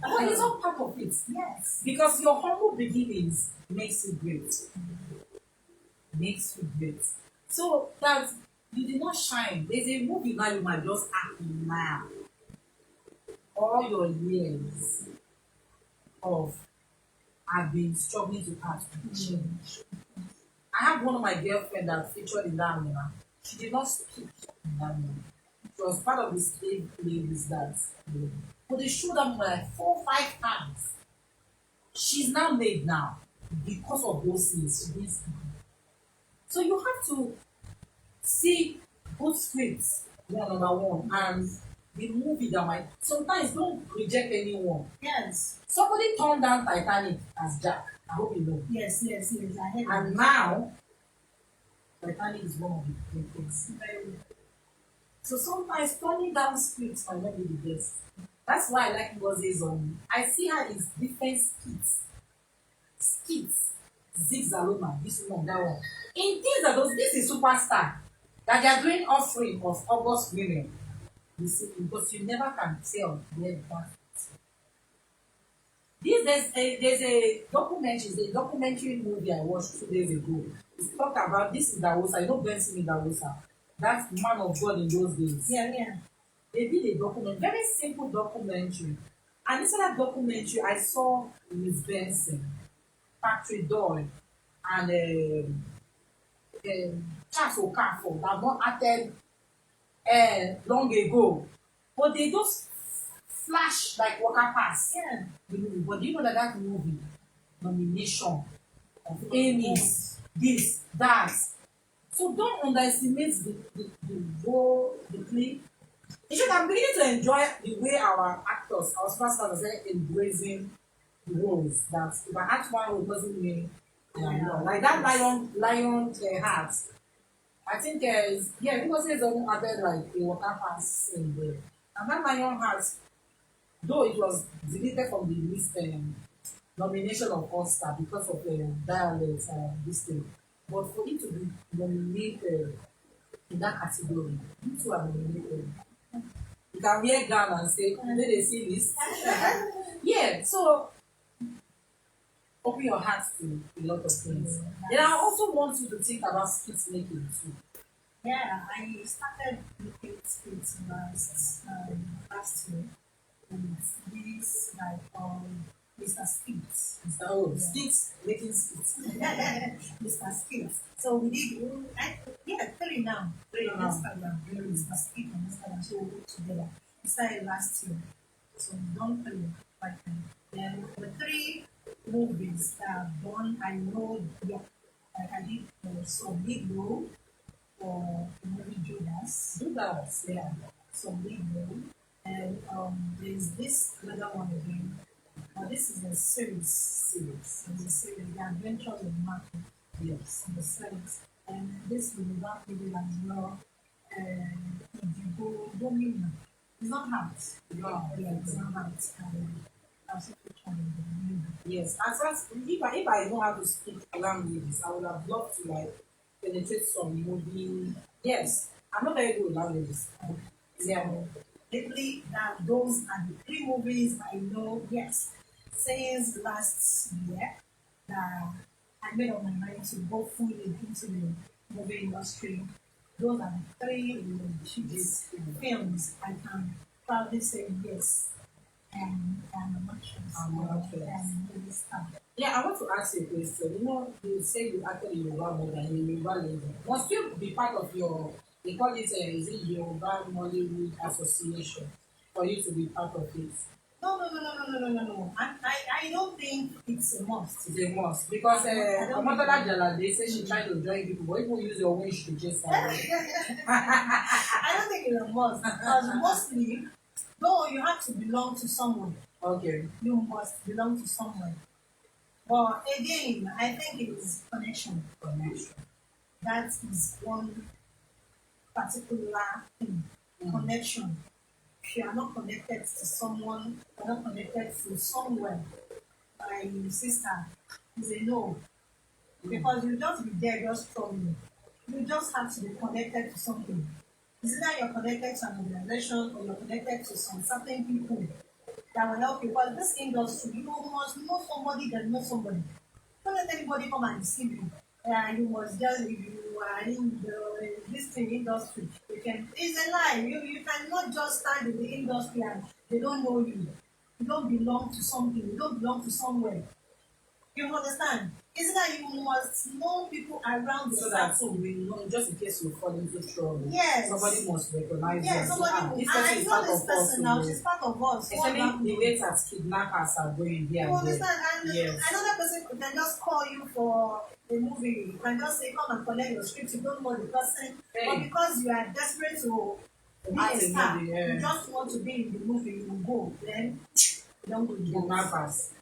But it's all part of it. Yes. Because your humble beginnings makes you great. Makes you great. So that you did not shine. There's a movie now you might just act now. All your years of I've been struggling to act to change. I have one of my girlfriends that featured in that movie. She did not speak in that movie. She was part of the slave ladies that but they showed up like 4 or 5 times. She's now made now because of those things. She needs people. So you have to see both scripts, one number one, and the movie that might sometimes don't reject anyone. Yes. Somebody turned down Titanic as Jack. I hope you know. Yes. I heard And now Titanic is one of the great things. So sometimes turning down scripts might not be the best. That's why I like Ngozi's on. I see her in different skits. Zig Zaloma, this one, that one. In things that those, this is superstar. That they are doing offering of August women. You see, because you never can tell where the part is. There's a documentary movie I watched 2 days ago. It's talked about this is Dawosa. You know Benson in Dawosa. That's man of God in those days. Yeah. They did a very simple documentary. And inside that documentary, I saw Miss Benson, Patrick Doyle, and Charles Okafor that not acted long ago. But they just flash like water pass. Yeah. The movie. But do you know that movie nomination of Emmys, this, that. So don't underestimate the role, the play. In fact, I'm beginning to enjoy the way our actors, our superstars are embracing the roles. That if I act one role doesn't mean like that lion heart. I think because it's only added like a water pass in there. And that lion heart, though it was deleted from the list nomination of Oscar because of dialect this thing. But for it to be nominated in that category, you two are nominated. You can wear gown and say, did they see this? Yeah, so open your heart to a lot of things. Then I also want you to think about skit making too. Yeah, I started making skits last year. And this Mr. Skits. Skits, making skits. Mr. Skits. So we did 3 now. 3 on Instagram. Mr. Skits on Instagram. So we worked together. We started last year. So we done 3. Like, then the three movies that I've done, I know, yeah, like I did some big role for the movie Judas. Judas, Yeah, some big role. And there's this another one again. This is a series. It's a series, The Adventures of Nabi. yes. The series. And this is about movie as well. Odewunmi. It's not hard. No, Yeah, it's not hard. I'll see which one is the movie. yes. As first, if I know how to speak languages, I would have loved to like penetrate some movie. Yes, I'm not very good with languages. Yeah. So lately, those are the three movies I know. Yes, since last year, that I made up my mind to go fully into the movie industry. Those are the three legit films I can proudly say yes. And I'm an actress. I'm an actress. And movie star. Yeah, I want to ask you a question. You know, you say you acted in Yoruba movie and in Yoruba lady. Must you be part of your, they call it, is it Yoruba Nollywood Association for you to be part of it? No. I don't think it's a must. It's a must. Because I don't Omotola think- Jalade say she tried to join people, but people use your wish to just I don't think it's a must because mostly, though you have to belong to someone, Okay. you must belong to someone. But again, I think it is connection. Connection. That is one particular thing. Connection. If you are not connected to someone, you are not connected to somewhere, my sister is a no. Because you just be there just struggling. You just have to be connected to something. It's either you're connected to an organization or you're connected to some certain people that will help you. But this industry, you must know somebody that knows somebody. Don't let anybody come and deceive you. You must just, if you are in this thing industry, you can, it's a lie. You cannot just stand in the industry and they don't know you. You don't belong to something. You don't belong to somewhere. You understand? It's that you must know people around the So that circle. we know, just in case you fall into trouble, Yes. somebody must recognize you. Yeah, and say, somebody will. this I person is know part this of us. person now. She's part of us. What Especially happened? the way that kidnappers are going there. You understand? And Yes. another person can just call you for a movie. You can just say, come and collect your script. You don't know the person. Hey. But because you are desperate to be Act a in star, movie, yeah. you just want to be in the movie, you go. Then you don't go to the movie. Kidnappers.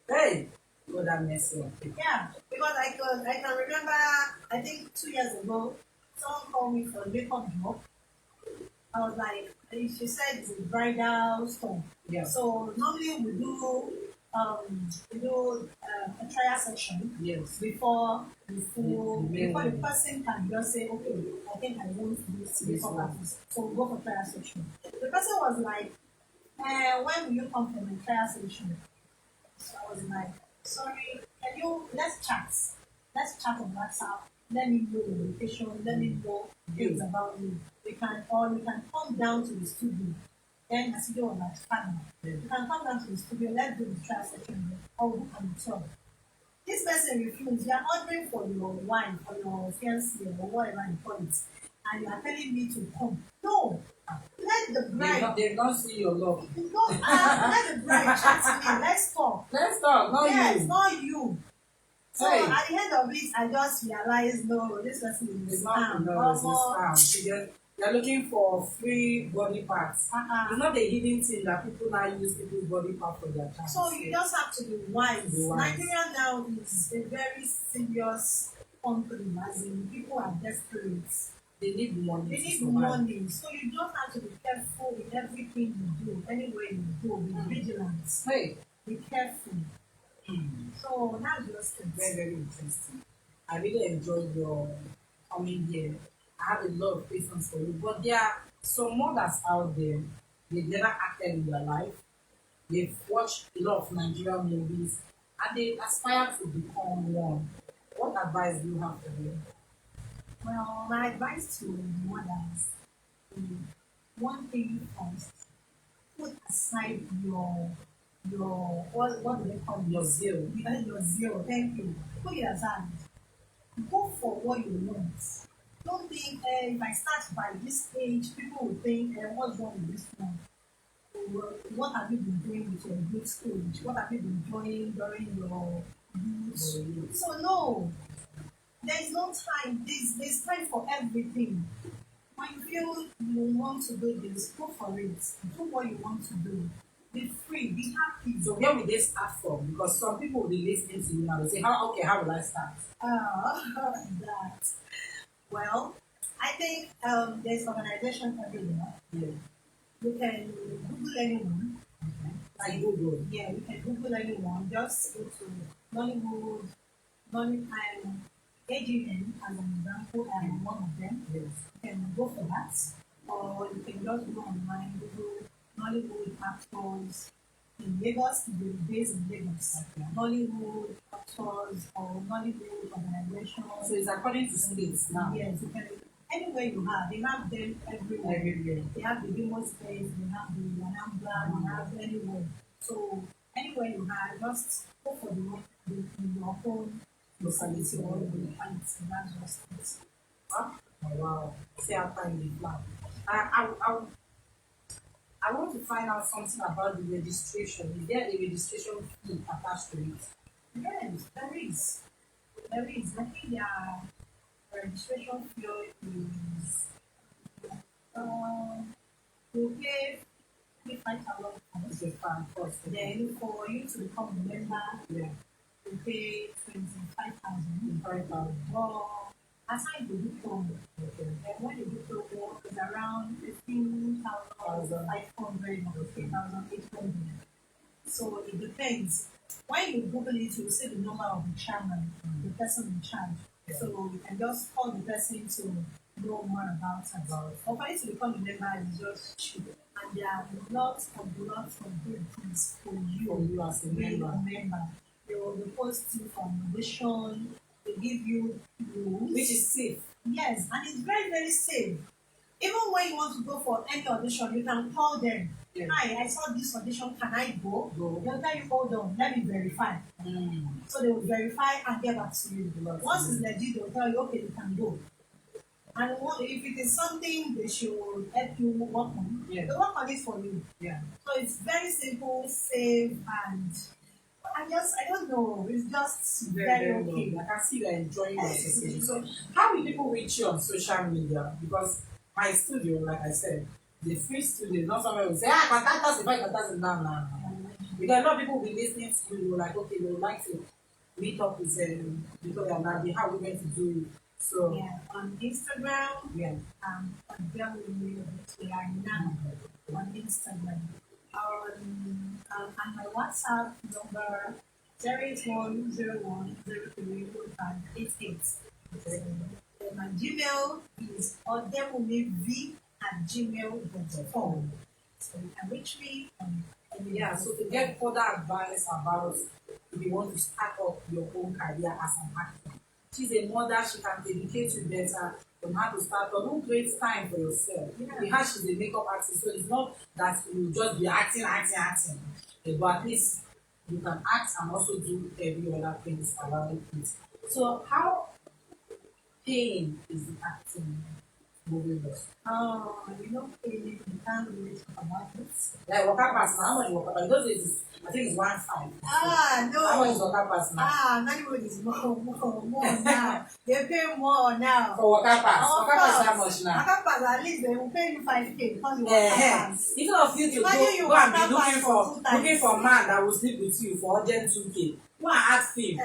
Hey! God have mercy on people. Yeah, because I can remember, I think 2 years ago, someone called me for a makeup job. I was like, she said it's a bridal store. Yeah. So normally we do a trial section Yes. before before the Mm. person can just say, okay, I think I want this makeup one. artist. So we go for trial section. The person was like, when will you come for my trial section? So I was like, sorry, let's chat. Let's chat on WhatsApp. Let me know your location. Let me know things about you. We can come down to the studio. Then the studio was like, fine. You can come down to the studio. Let's do the trial section. Or we can talk. This person refused. You are ordering for your wife, for your fiancé, or whatever you call it. And you are telling me to come. No. Let the bride. They don't see your love. No, let the bride chat to me. Let's talk. Let's talk, not Yes, you. not you. So Hey. at the end of it, I just realized, no, this person is It's a not scam. no, it's a scam. They're looking for free body parts. It's not a hidden thing that people now use people's body parts for their child. So you just have to be wise. Be wise. Nigeria now is a very serious country, as in people are desperate. They need money. They to need survive. money. So you just have to be careful with everything you do, anywhere you go, be vigilant. Hey. Be careful. So that's just it. Very, very interesting. I really enjoyed your coming here. I have a lot of patience for you. But there are some mothers out there, they've never acted in their life. They've watched a lot of Nigerian movies and they aspire to become one. What advice do you have for them? Well, my advice to mothers is one thing first, put aside what do they call it? Your zeal. Your zeal, thank you. Put it aside. Go for what you want. Don't think if I start by this age, people will think, what's wrong with this one? what have you been doing with your youth stage? What have you been doing during your youth? So no, there's no time. There's time for everything. When you feel you want to do this, go for it. Do what you want to do. Be free, be happy. So where will they start from? Because some people will be listening to you now. They say, how will I start? That. Well, I think there's organization everywhere. Yeah. You can Google anyone. Okay. Like Google. Yeah, you can Google anyone. Just go to Nollywood, Nollytime, AGN as an example, and one of them. Yes. You can go for that. Or you can just go online, Google Nollywood actors in Lagos, they're based in Lagos. Okay. Nollywood actors or Nollywood organizations. So it's according to states now. Yes, you can. Anywhere you have, they have them everywhere. Everywhere. They have the Demo space, they have the Anambra, they have anywhere. So anywhere you have, just go for the one in your own locality or the locality. That's just it. Oh, wow. See how time is now. I want to find out something about the registration. Is there a registration fee attached to it? Yes, there is. There is. I think their registration fee is you pay 5,000. It's a fan cost. Then for you to become a member, Yeah. you pay 25,000. 5,000. Well, aside the diploma, Okay. and when the diploma is around 15,500 or 15,800. So it depends. When you Google it, you see the number of the chairman, the person in charge. Yeah. So you can just call the person to know more about it. Or for you to become a member is just cheap. And there are lots of good things for you as a being member. a member. They will post you for audition, they give you rules. Which is safe. Yes, and it's very, very safe. Even when you want to go for any audition, you can call them. Yeah. Hi, I saw this audition, can I go? Go. They'll tell you, hold on, let me verify. So they will verify and get back to you. Once it's legit, they'll tell you, okay, you can go. And if it is something they should help you work on, Yeah. they work on it for you. Yeah. So it's very simple, safe, and I don't know, it's just very okay. I can see you're enjoying the association. So how will people reach you on social media? Because my studio, like I said, the free studio, not somewhere will say, contact us if I contact us now. Because a lot of people will be listening to you, like, okay, they would like to meet up with Victoria and Nabi, how are we going to do it? So, Yeah, on Instagram, yeah. Odewunmi on Instagram. And my WhatsApp number 08101031588. And my Gmail is odewunmiv@gmail.com. So you can reach me on Yeah, so to get further advice about if you want to start up your own career as an actor, she's a mother, she can dedicate you better on how to start up. Don't waste time for yourself. Yeah. Because she's a makeup artist, so it's not that you just be acting. But at least you can act and also do every other things around it. So how paying is the acting moving us? you can't really talk about it. Like Waka Pass now, how much Waka Pass? Those days, I think it's 1.5. No. How much is Waka Pass now? Nollywood is more now. They pay more now. For Waka Pass. Of Waka Pass course. how much now? Waka Pass, at least they will pay you 5K because you Waka Pass. Instead of you to Imagine you go and be Waka looking Pass for for 2 times. looking for man that will sleep with you for urgent 2K. Go and ask him. No.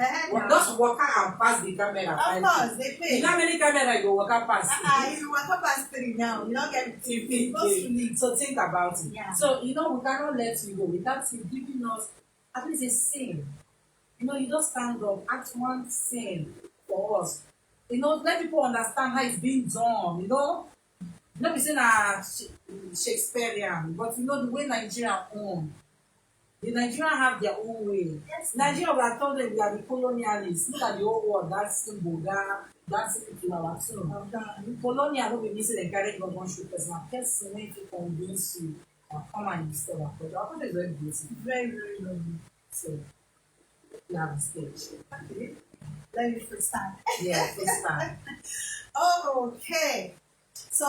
Just waka and pass the camera. Of course, they pay. You know how many camera you waka pass? If you Waka Pass 3 now, you don't get it. So think about it. Yeah. So we cannot let you go without you giving us at least a scene. You just stand up, act one scene for us. Let people understand how it's being done. Not be saying Shakespearean, but the way Nigeria own. The Nigerians have their own way. Yes. Nigeria, we are told that we are the colonialists. Look at the whole world, that symbol, that symbol to our tune. Colonial will be missing the carrying of one shoe person. A person when to convince you come and disturb our culture. Our culture is very beautiful. Very, very lovely. So, you have the stage. Okay. Let me first start. Yeah, first time. Okay. So,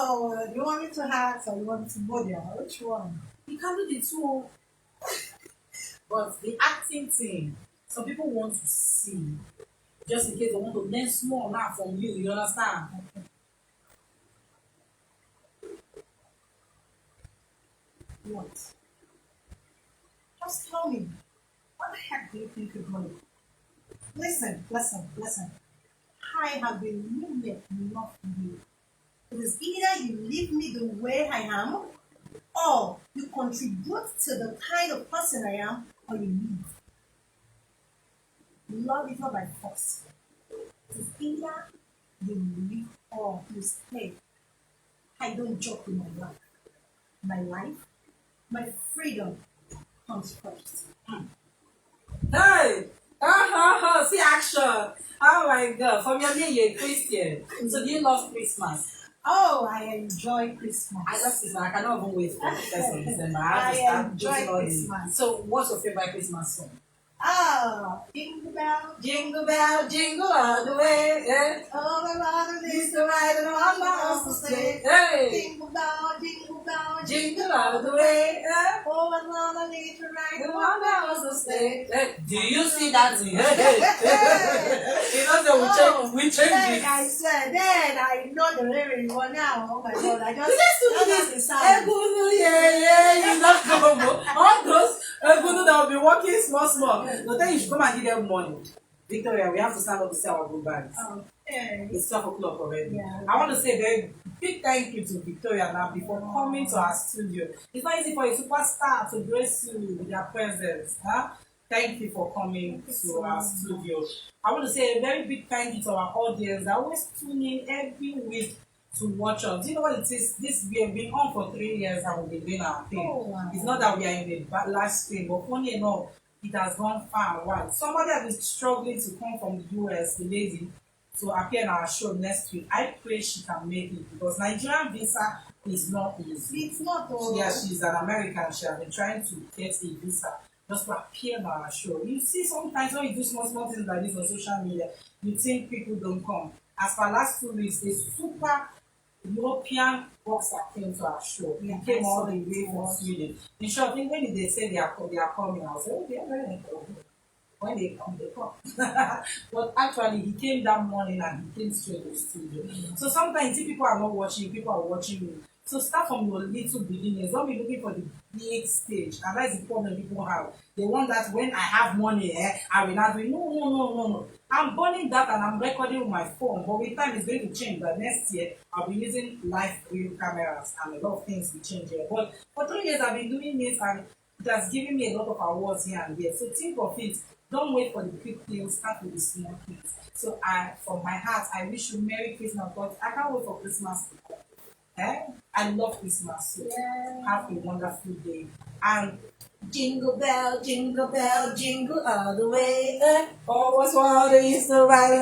do you want me to ask or you want me to model? Which one? You can do the two. But the acting thing, some people want to see, just in case they want to learn small now from you. You understand? What? Just tell me. What the heck do you think you're going to do? Listen. I have been needed enough for you. It is either you leave me the way I am, or you contribute to the kind of person I am, or you leave. Love is not by force. It is either you leave or you stay. I don't joke with my life. My life, my freedom comes first. Hey! See action! Oh my god, from your name you're a Christian. So do you love Christmas? Oh, I enjoy Christmas. I love Christmas. I cannot even wait for the first of December. I have to I start enjoy putting all Christmas. So what's your favorite Christmas song? Ah, jingle bell, Jingle bell, jingle all the way. Yeah. all around the It's the ride and on my house to stay. Hey! Jingle bell, jingle bell, Jingle all the way. Yeah. all around the nature right. And on my house to stay. Hey, do you see that thing? Hey. You know that we change Then it. I said, then I know the lyrics one now. Oh my god, I just Let's do the this. sound. Egunu, yeah, you not come. All those Egunu that will be working small. No, then you should come and give them money. Victoria, we have to stand up to say our goodbyes. Okay. It's 12 o'clock already. Yeah. I want to say a very big thank you to Victoria Nabi for coming to our studio. It's not easy for a superstar to grace you with their presence. Huh? Thank you for coming to our studio. I want to say a very big thank you to our audience that always tune in every week to watch us. Do you know what it is? We have been on for 3 years and we've been doing our thing. Oh, wow. It's not that we are in the last thing, but funny enough, it has gone far and wide. Somebody has been struggling to come from the US, the lady, to appear in our show next week. I pray she can make it because Nigerian visa is not easy. It's not all. Yeah, she's an American. She has been trying to get a visa just to appear on our show. You see, sometimes when you do small things like this on social media, you think people don't come. As for last 2 weeks, a super European boxer came to our show. He came all the way from Sweden. In short, when they say they are coming, I was like, oh, they are very important. When they come, they come. But actually, he came that morning and he came straight to the studio. So sometimes if people are not watching, people are watching you. So start from your little beginnings. Don't be looking for the big stage. And that's the problem people have. They want that when I have money, I will not do. No. I'm burning that and I'm recording with my phone. But with time, it's going to change. But next year, I'll be using live real cameras and a lot of things will change here. But for 3 years, I've been doing this and it has given me a lot of awards here and there. So think of it. Don't wait for the big things. Start with the small things. So from my heart, I wish you Merry Christmas. But I can't wait for Christmas to come. I love Christmas. So have a wonderful day. And jingle bell, jingle all the way. Always want to use the right.